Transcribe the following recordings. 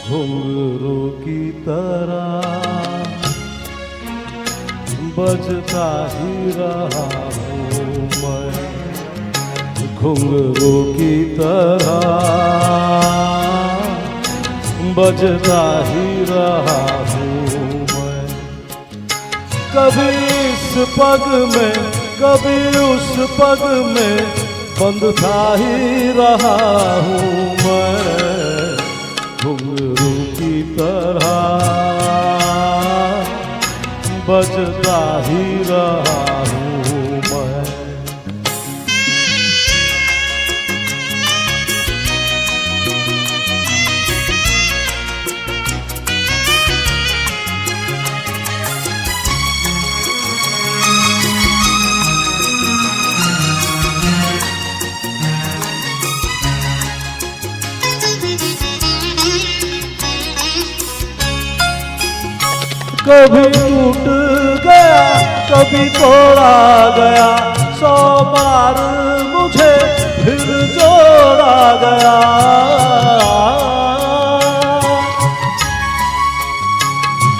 घुंघरू की तरह बजता ही रहा हूँ मैं, घुंघरू की तरह बजता ही रहा हूँ मैं। कभी इस पग में कभी उस पग में बंधता ही रहा हूँ मैं, घुंघरू की तरह बजता ही रहा हूँ मैं। कभी टूट गया कभी तोड़ा गया, 100 बार मुझे फिर जोड़ा गया।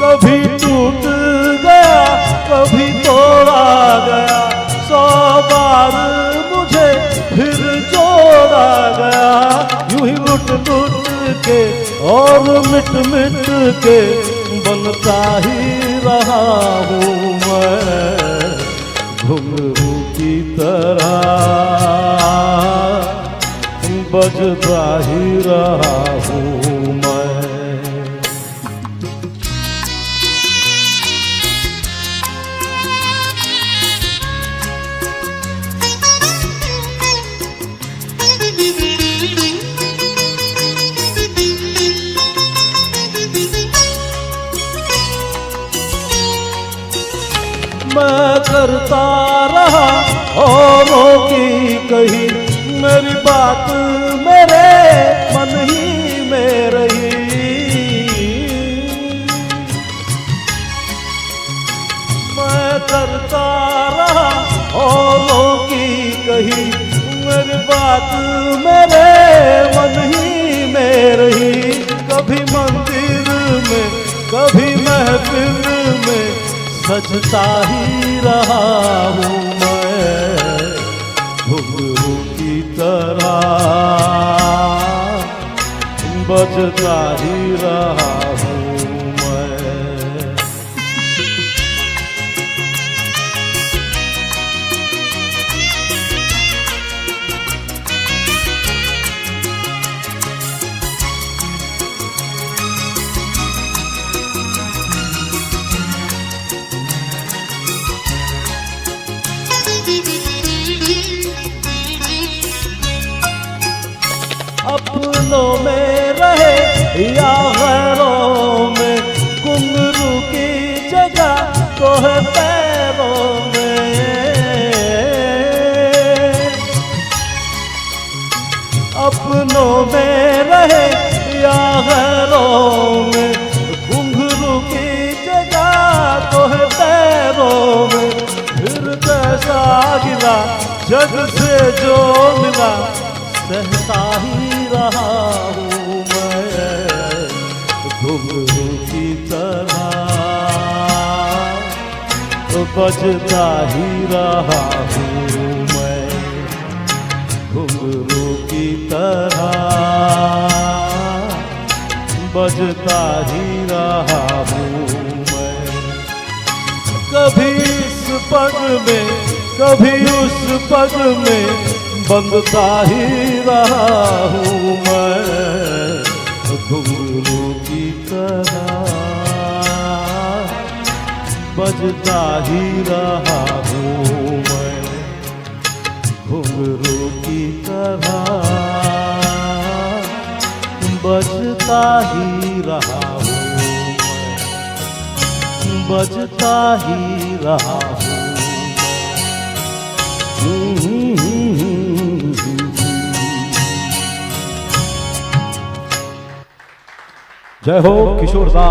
कभी टूट गया कभी तोड़ा गया, 100 बार मुझे फिर जोड़ा गया। यूं ही लुट लुट के और मिट मिट के बनता ही रहा हूँ मैं, घुंघरू की तरह बजता ही रहा हूँ मैं। मैं करता रहा औरों की कही, मेरी बात मेरे मन ही में रही। मैं करता रहा औरों की कही, मेरी बात मेरे मन ही में रही। कभी मंदिर में कभी महफिल में सजता ही रहा हूँ मैं, घुंघरू की तरह बजता ही रहा हूँ मैं। अपनों में रहे या गैरों में, घुंघरू की जगह तो है पैरों में। अपनों में रहे या गैरों में, घुंघरू की जगह तो है पैरों में। फिर कैसा गिला जग से जो मिला, सहता ही रहा हूँ मैं, घुंघरू की तरह बजता ही रहा हूँ मैं, घुंघरू की तरह बजता ही रहा हूँ मैं। कभी इस पग में कभी उस पग में बंधता ही रहा हूँ मैं, घुंघरू की तरह बजता ही रहा हूँ मैं, घुंघरू की तरह बजता ही रहा हूँ मैं, बजता ही रहा हूँ। जय हो किशोर दा।